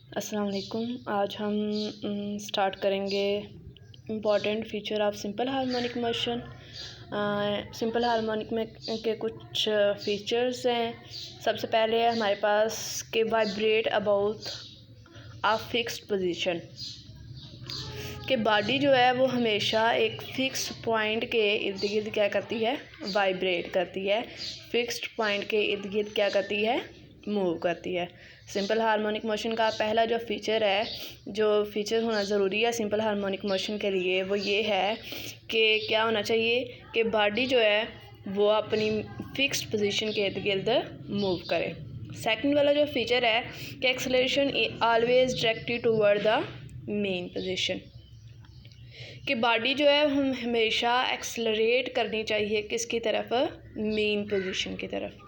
अस्सलाम वालेकुम। आज हम स्टार्ट करेंगे important feature of simple harmonic motion. Simple harmonic में के कुछ फीचर्स हैं। सबसे पहले है हमारे पास के vibrate about a fixed position, कि बॉडी जो है वो हमेशा एक फ़िक्स पॉइंट के इर्द गिर्द क्या करती है, वाइब्रेट करती है। फ़िक्स्ड पॉइंट के इर्द गिर्द क्या करती है, मूव करती है। सिंपल हार्मोनिक मोशन का पहला जो फीचर है, जो फीचर होना ज़रूरी है सिंपल हार्मोनिक मोशन के लिए, वो ये है कि क्या होना चाहिए कि बॉडी जो है वो अपनी फ़िक्स्ड पोजीशन के इर्द गिर्द मूव करे। सेकंड वाला जो फीचर है कि acceleration always directed toward the main position, कि बॉडी जो है हम हमेशा एक्सेलरेट करनी चाहिए किसकी तरफ, मेन पोजीशन की तरफ।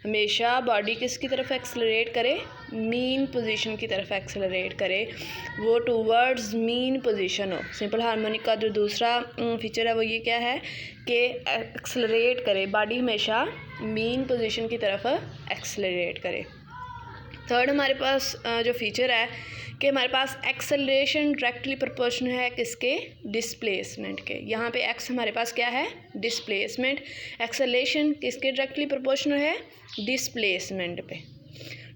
हमेशा बॉडी किसकी तरफ एक्सेलरेट करे, मेन पोजीशन की तरफ एक्सेलरेट करे, वो टूवर्ड्स मेन पोजीशन हो। सिंपल हार्मोनिक का जो दूसरा फीचर है वो ये क्या है कि एक्सेलरेट करे, बॉडी हमेशा मेन पोजीशन की तरफ एक्सेलरेट करे। थर्ड हमारे पास जो फीचर है कि हमारे पास एक्सेलरेशन डायरेक्टली प्रोपोर्शनल है किसके, डिस्प्लेसमेंट के। यहाँ पे एक्स हमारे पास क्या है, डिस्प्लेसमेंट। एक्सेलरेशन किसके डायरेक्टली प्रोपोर्शनल है, डिस्प्लेसमेंट पे।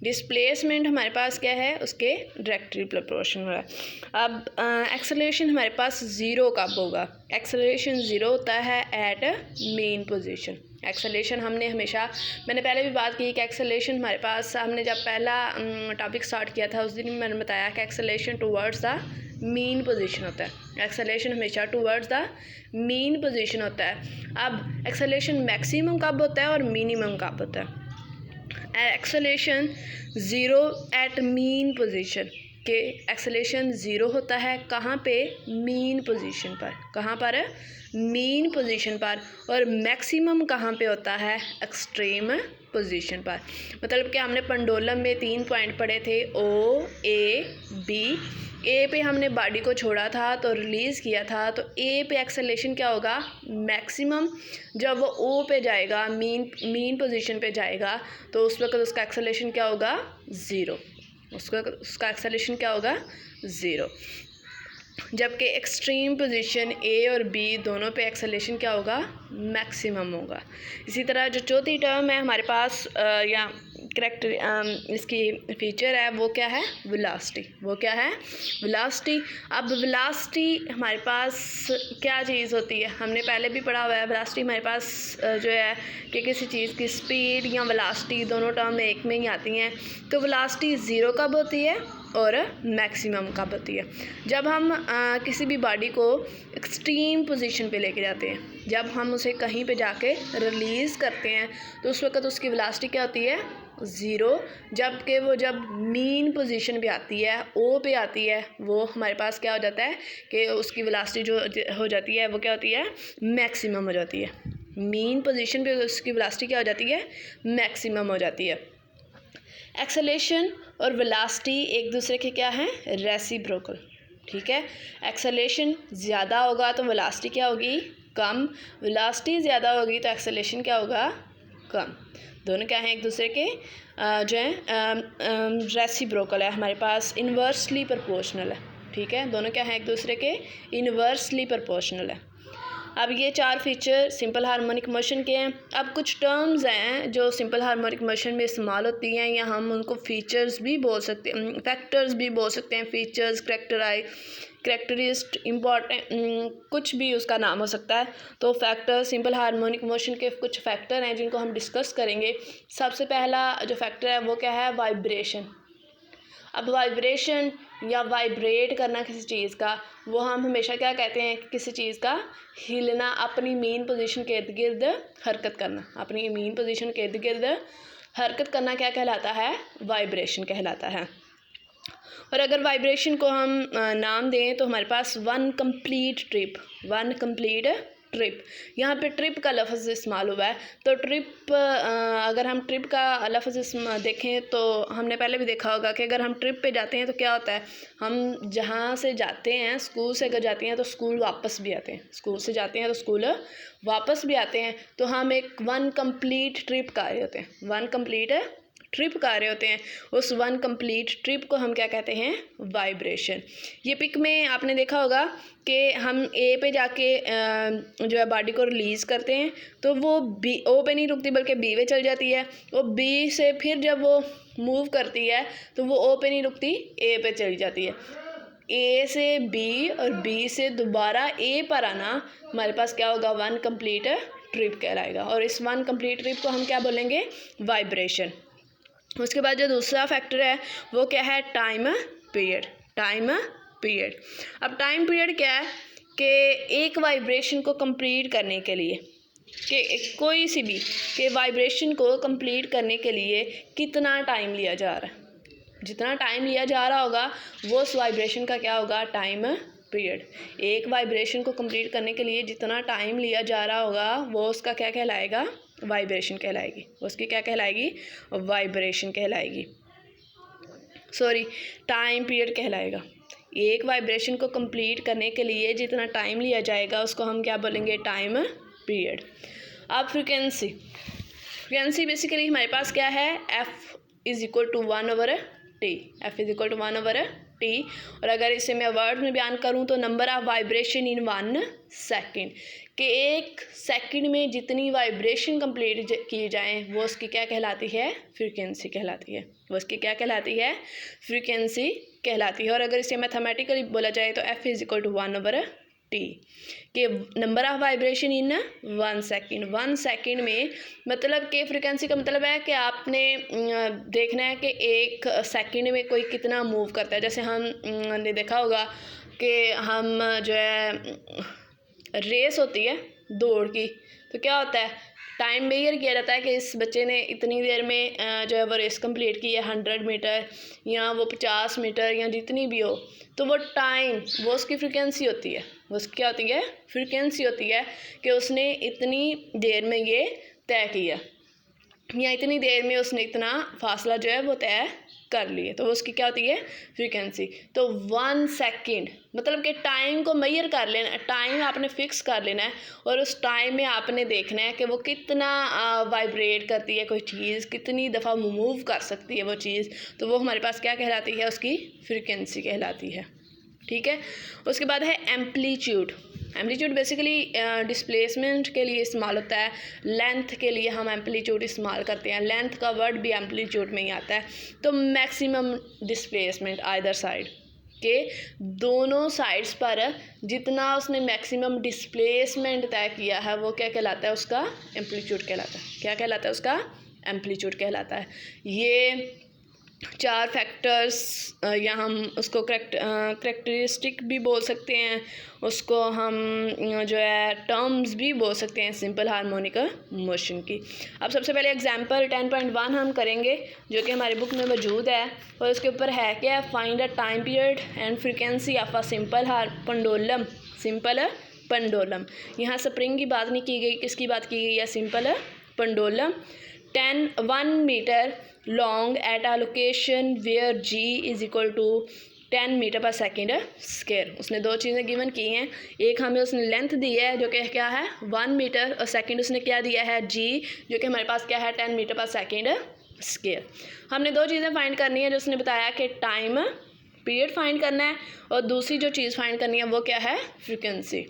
डिस्प्लेसमेंट हमारे पास क्या है, उसके डायरेक्टली प्रोपोर्शनल है। अब एक्सेलरेशन हमारे पास ज़ीरो कब होगा, एक्सेलरेशन ज़ीरो होता है एट मेन पोजीशन। एक्सेलरेशन हमने हमेशा, मैंने पहले भी बात की कि एक्सेलरेशन हमारे पास, हमने जब पहला टॉपिक स्टार्ट किया था उस दिन मैंने बताया कि acceleration towards the main position होता है। एक्सेलरेशन हमेशा टूवर्ड्स द मेन पोजीशन होता है। अब एक्सेलरेशन मैक्सिमम कब होता है और मिनिमम कब होता है। Acceleration zero at mean position, के एक्सेलरेशन ज़ीरो होता है कहाँ पे, मीन पोजीशन पर। कहाँ पर, मीन पोजीशन पर। और मैक्सिमम कहाँ पे होता है, एक्सट्रीम पोजीशन पर। मतलब कि हमने पेंडुलम में 3 पॉइंट पढ़े थे, ओ, ए, बी। ए पे हमने बॉडी को छोड़ा था तो रिलीज़ किया था, तो ए पे एक्सेलरेशन क्या होगा, मैक्सिमम। जब वो ओ पे जाएगा, मीन पोजीशन पे जाएगा, तो उस वक्त उसका एक्सेलरेशन क्या होगा, ज़ीरो। उसका एक्सेलरेशन क्या होगा, ज़ीरो। जबकि एक्सट्रीम पोजीशन ए और बी दोनों पे एक्सेलरेशन क्या होगा, मैक्सिमम होगा। इसी तरह जो चौथी टर्म है हमारे पास या करेक्टर इसकी फीचर है वो क्या है, वेलोसिटी। वो क्या है, वेलोसिटी। अब वेलोसिटी हमारे पास क्या चीज़ होती है, हमने पहले भी पढ़ा हुआ है। वेलोसिटी हमारे पास जो है कि किसी चीज़ की स्पीड या वेलोसिटी दोनों टर्म एक में ही आती हैं। तो वेलोसिटी ज़ीरो कब होती है और मैक्सिमम कब होती है, जब हम किसी भी बॉडी को एक्सट्रीम पोजीशन पे लेके जाते हैं, जब हम उसे कहीं पे जाके रिलीज़ करते हैं, तो उस वक्त उसकी वेलोसिटी क्या होती है, ज़ीरो। जबकि वो जब मीन पोजीशन पे आती है, ओ पे आती है, वो हमारे पास क्या हो जाता है कि उसकी वेलोसिटी जो हो जाती है वो क्या होती है, मैक्सिमम हो जाती है। मीन पोजीशन पे उसकी वेलोसिटी क्या हो जाती है, मैक्सिमम हो जाती है। एक्सेलरेशन और वेलोसिटी एक दूसरे के क्या हैं, रेसिप्रोकल। ठीक है, एक्सेलरेशन ज़्यादा होगा तो वेलोसिटी क्या होगी, कम। वेलोसिटी ज़्यादा होगी तो एक्सेलरेशन क्या होगा, कम। दोनों क्या हैं, एक दूसरे के जो है रेसिप्रोकल है, हमारे पास इन्वर्सली प्रोपोर्शनल है। ठीक है, दोनों क्या हैं, एक दूसरे के इन्वर्सली प्रोपोर्शनल है। अब ये 4 फीचर सिंपल हार्मोनिक मोशन के हैं। अब कुछ टर्म्स हैं जो सिंपल हार्मोनिक मोशन में इस्तेमाल होती हैं, या हम उनको फीचर्स भी बोल सकते हैं, फैक्टर्स भी बोल सकते हैं। फीचर्स, करेक्टरिस्ट, इम्पॉर्टेंट, कुछ भी उसका नाम हो सकता है। तो फैक्टर, सिंपल हार्मोनिक मोशन के कुछ फैक्टर हैं जिनको हम डिस्कस करेंगे। सबसे पहला जो फैक्टर है वो क्या है, वाइब्रेशन। अब वाइब्रेशन या वाइब्रेट करना किसी चीज़ का, वो हम हमेशा क्या कहते हैं, किसी चीज़ का हिलना, अपनी मेन पोजीशन के इर्द गिर्द हरकत करना। अपनी मेन पोजीशन के इर्द गिर्द हरकत करना क्या कहलाता है, वाइब्रेशन कहलाता है। और अगर वाइब्रेशन को हम नाम दें तो हमारे पास वन कंप्लीट ट्रिप, यहाँ पे ट्रिप का लफ्ज़ इस्तेमाल हुआ है। तो ट्रिप, अगर हम ट्रिप का लफ्ज़ देखें तो हमने पहले भी देखा होगा कि अगर हम ट्रिप पे जाते हैं तो क्या होता है, हम जहाँ से जाते हैं, स्कूल से अगर जाते हैं तो स्कूल वापस भी आते हैं, स्कूल से जाते हैं तो स्कूल वापस भी आते हैं, तो हम एक वन कंप्लीट ट्रिप कर रहे होते हैं, वन कंप्लीट ट्रिप गा रहे होते हैं, उस वन कंप्लीट ट्रिप को हम क्या कहते हैं? वाइब्रेशन। ये पिक में आपने देखा होगा कि हम ए पे जाके जो है बॉडी को रिलीज़ करते हैं तो वो बी ओ पे नहीं रुकती बल्कि बी पे चल जाती है। वो बी से फिर जब वो मूव करती है तो वो ओ पे नहीं रुकती, ए पे चली जाती है। ए से बी और बी से दोबारा ए पर आना हमारे पास क्या होगा? वन कंप्लीट ट्रिप कहलाएगा। और इस वन कंप्लीट ट्रिप को हम क्या बोलेंगे? वाइब्रेशन। उसके बाद जो दूसरा फैक्टर है वो क्या है? Time period. Time period. अब टाइम पीरियड क्या है कि एक वाइब्रेशन को कंप्लीट करने के लिए, कि कोई सी भी के वाइब्रेशन को कंप्लीट करने के लिए कितना टाइम लिया जा रहा है, जितना टाइम लिया जा रहा होगा वो उस वाइब्रेशन का क्या होगा? Time period. एक वाइब्रेशन को कंप्लीट करने के लिए जितना टाइम लिया जा रहा होगा वो उसका क्या कहलाएगा? वाइब्रेशन कहलाएगी। उसकी क्या कहलाएगी? वाइब्रेशन कहलाएगी, सॉरी टाइम पीरियड कहलाएगा। एक वाइब्रेशन को कंप्लीट करने के लिए जितना टाइम लिया जाएगा उसको हम क्या बोलेंगे? Time period. अब फ्रीक्वेंसी बेसिकली हमारे पास क्या है? F is equal to 1/t। F is equal to 1/t। और अगर इसे मैं वर्ड में बयान करूँ तो number of vibration in 1 second, कि एक सेकंड में जितनी वाइब्रेशन कंप्लीट की जाए वो उसकी क्या कहलाती है? फ्रीक्वेंसी कहलाती है। वो उसकी क्या कहलाती है? फ्रीक्वेंसी कहलाती है। और अगर इसे मैथमेटिकली बोला जाए तो F is equal to 1/t, कि number of vibration in 1 second. 1 second में मतलब कि फ्रीक्वेंसी का मतलब है कि आपने देखना है कि एक सेकेंड में कोई कितना मूव करता है। जैसे हमने देखा होगा कि हम जो है रेस होती है दौड़ की, तो क्या होता है? टाइम मेजर किया जाता है कि इस बच्चे ने इतनी देर में जो है वो रेस कंप्लीट की है, 100 मीटर या वो 50 मीटर या जितनी भी हो, तो वो टाइम वो उसकी फ्रीक्वेंसी होती है। वो उसकी क्या होती है? फ्रीक्वेंसी होती है कि उसने इतनी देर में ये तय किया या इतनी देर में उसने इतना फासला जो है वो तय कर लिए, तो वो उसकी क्या होती है? फ्रीक्वेंसी। तो 1 सेकेंड मतलब कि टाइम को मेजर कर लेना, टाइम आपने फिक्स कर लेना है और उस टाइम में आपने देखना है कि वो कितना वाइब्रेट करती है कोई चीज़, कितनी दफ़ा मूव कर सकती है वो चीज़, तो वो हमारे पास क्या कहलाती है? उसकी फ्रीक्वेंसी कहलाती है। ठीक है। उसके बाद है एम्पलीट्यूड। एम्पलीट्यूड बेसिकली डिस्प्लेसमेंट के लिए इस्तेमाल होता है। लेंथ के लिए हम एम्पलीट्यूड इस्तेमाल करते हैं। लेंथ का वर्ड भी एम्पलीट्यूड में ही आता है। तो मैक्सिमम डिस्प्लेसमेंट आइदर साइड के दोनों साइड्स पर जितना उसने मैक्सिमम डिस्प्लेसमेंट तय किया है वो क्या कहलाता है? उसका एम्पलीट्यूड कहलाता है। क्या कहलाता है? उसका एम्पलीट्यूड कहलाता है। ये 4 फैक्टर्स या हम उसको करेक्टरिस्टिक भी बोल सकते हैं, उसको हम जो है टर्म्स भी बोल सकते हैं सिंपल हार्मोनिक मोशन की। अब सबसे पहले एग्जांपल 10.1 हम करेंगे जो कि हमारी बुक में मौजूद है और उसके ऊपर है क्या? Find a time period and frequency of a simple pendulum. Simple pendulum, यहाँ स्प्रिंग की बात नहीं की गई, किसकी बात की गई है? Simple pendulum. 1 metre long at a location where g is equal to 10 metre per second square. उसने 2 चीज़ें गिवन की हैं। एक हमें उसने लेंथ दी है जो कि क्या है? 1 मीटर, और सेकेंड उसने क्या दिया है? जी, जो कि हमारे पास क्या है? 10 मीटर पर सेकेंड स्क्वायर। हमने 2 चीज़ें फाइंड करनी है जो उसने बताया कि टाइम पीरियड फाइंड करना है और दूसरी जो चीज़ फाइंड करनी है वो क्या है? फ्रीक्वेंसी।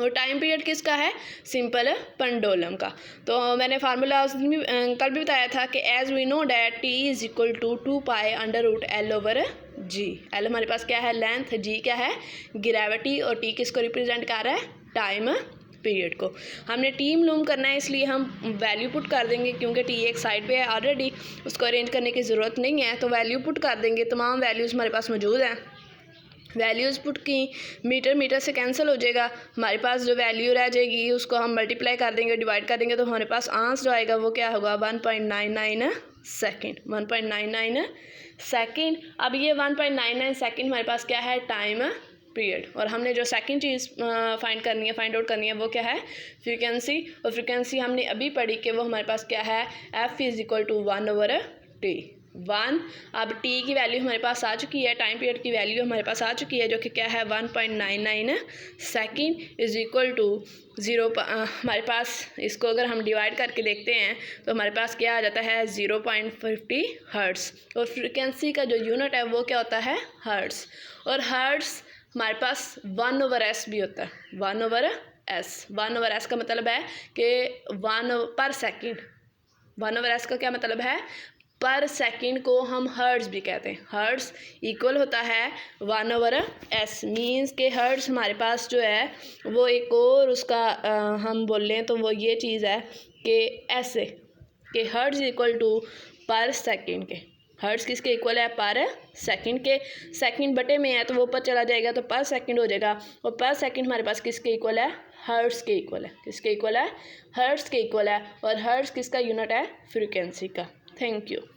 और टाइम पीरियड किसका है? सिंपल पेंडुलम का। तो मैंने फार्मूला कल भी बताया था कि as we know that T is equal to 2π√L/g। L हमारे पास क्या है? लेंथ। जी क्या है? ग्रेविटी। और टी किसको रिप्रेजेंट कर रहा है? टाइम पीरियड को। हमने टी मालूम करना है इसलिए हम वैल्यू पुट कर देंगे, क्योंकि टी एक साइड पे है ऑलरेडी, उसको अरेंज करने की ज़रूरत नहीं है, तो वैल्यू पुट कर देंगे। तमाम वैल्यूज़ हमारे पास मौजूद हैं। वैल्यूज़ पुट की, मीटर से कैंसिल हो जाएगा, हमारे पास जो वैल्यू रह जाएगी उसको हम मल्टीप्लाई कर देंगे, डिवाइड कर देंगे, तो हमारे पास आंसर जो आएगा वो क्या होगा? 1.99 सेकेंड। 1.99 सेकेंड। अब ये 1.99 सेकेंड हमारे पास क्या है? Time period. और हमने जो सेकंड चीज़ फाइंड आउट करनी है वो क्या है? फ्रीक्वेंसी। और फ्रीक्वेंसी हमने अभी पढ़ी कि वो हमारे पास क्या है? F is equal to 1/t। 1। अब टी की वैल्यू हमारे पास आ चुकी है, टाइम पीरियड की वैल्यू हमारे पास आ चुकी है, जो कि क्या है 1.99 सेकेंड इज़ इक्वल टू 0। हमारे पास इसको अगर हम डिवाइड करके देखते हैं तो हमारे पास क्या आ जाता है 0.50 हर्ट्स। और फ्रिक्वेंसी का जो यूनिट है वो क्या होता है हर्ट्स। और हर्ट्स हमारे पास 1/s भी होता है, 1/s। 1/s का मतलब है कि 1 पर सेकेंड। 1/s का क्या मतलब है, पर सेकंड को हम हर्ट्स भी कहते हैं। हर्ट्स इक्वल होता है 1/s। मीन्स के हर्ट्स हमारे पास जो है वो एक और उसका हम बोल लें तो वो ये चीज़ है कि ऐसे कि हर्ट्स इक्वल टू पर सेकंड के। हर्ट्स किसके इक्वल है, पर सेकंड के। सेकंड बटे में है तो वो ऊपर चला जाएगा तो पर सेकंड हो जाएगा। और पर सेकंड हमारे पास किसके इक्वल है, हर्ट्स के इक्वल है। किसके इक्वल है, हर्ट्स के इक्वल है। और हर्ट्स किसका यूनिट है, फ्रीक्वेंसी का। Thank you.